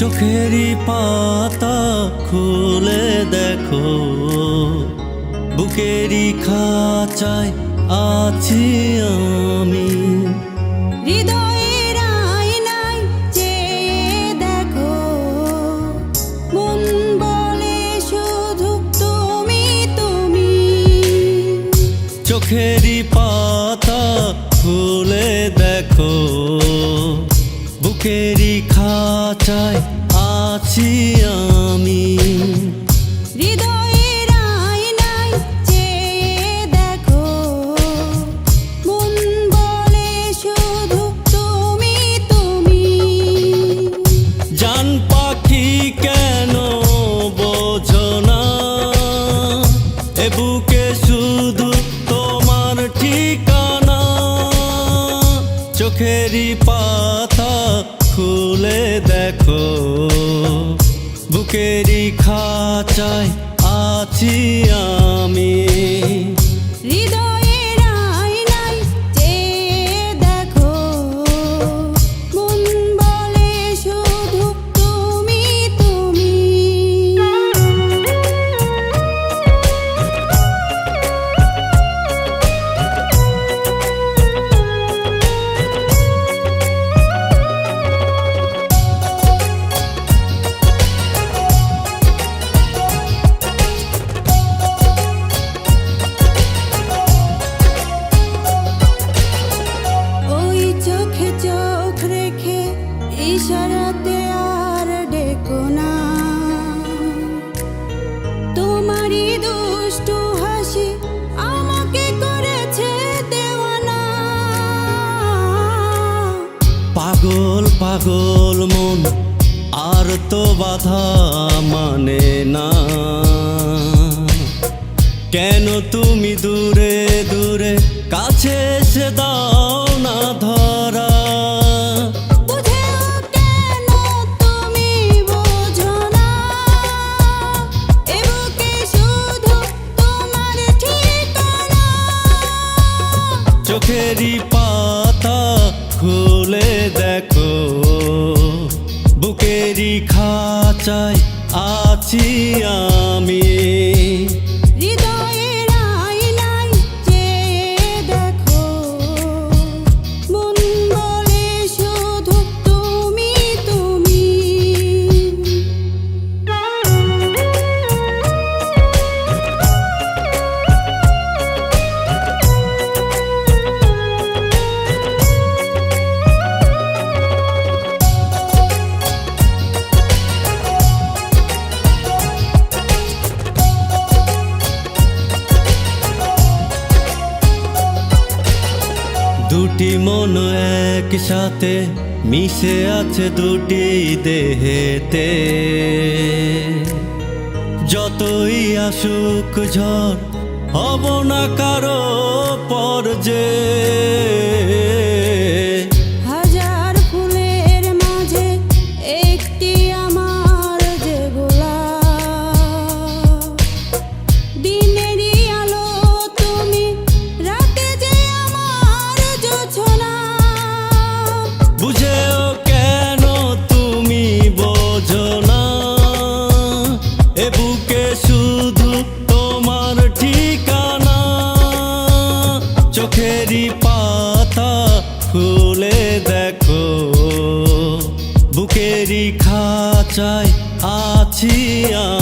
চোখেরই পাতা খুলে দেখো, বুকেরই খাঁচায় আছি আমি। হৃদয়ের আয়নায় চেয়ে দেখো, মন বলে শুধু তুমি তুমি। চোখেরই পাতা খুলে দেখো, বুকেরই খাঁচায় আছি আমি। হৃদয়ের আয়নায় চেয়ে দেখো, মন বলে শুধু তুমি তুমি। জান পাখি কেন বোঝো না, এ বুকে শুধু তোমার ঠিকানা। চোখেরই পাতা খুলে দেখো, বুকেরই খাঁচায় আছি আমি। হৃদয়ের আয়নায় চেয়ে দেখো, মন বলে শুধু তুমি তুমি। চোখ রেখে ইশারাতে আর ডেকো না, তোমারই দুষ্টু হাসি আমাকে করেছে দেওয়ানা। পাগল পাগল মন আর তো বাধা মানে না, কেন তুমি দূরে দূরে কাছে এসে দাও না ধরা। বুঝেও কেন তুমি বোঝো না, এ বুকে শুধু তোমার ঠিকানা। চোখেরই পাতা খুলে দেখো, বুকেরই খাঁচায় আছি আমি। হৃদয়ের আয়নায় চেয়ে দেখো, মন বলে শুধু তুমি তুমি। দুটি মন একসাথে মিশে আছে দুটি দেহেতে, যতই আসুক ঝড় হব না কারো পর যে। হাজার ফুলের মাঝে একটি আমার যে গোলাপ, দিনেরই আলো তুমি, রাতে যে আমার জোছনা। বুঝেও কেন তুমি বোঝো না, এ বুকে শুধু তোমার ঠিকানা। চোখেরই পাতা খুলে দেখো, বুকেরই খাঁচায় আছি আমি।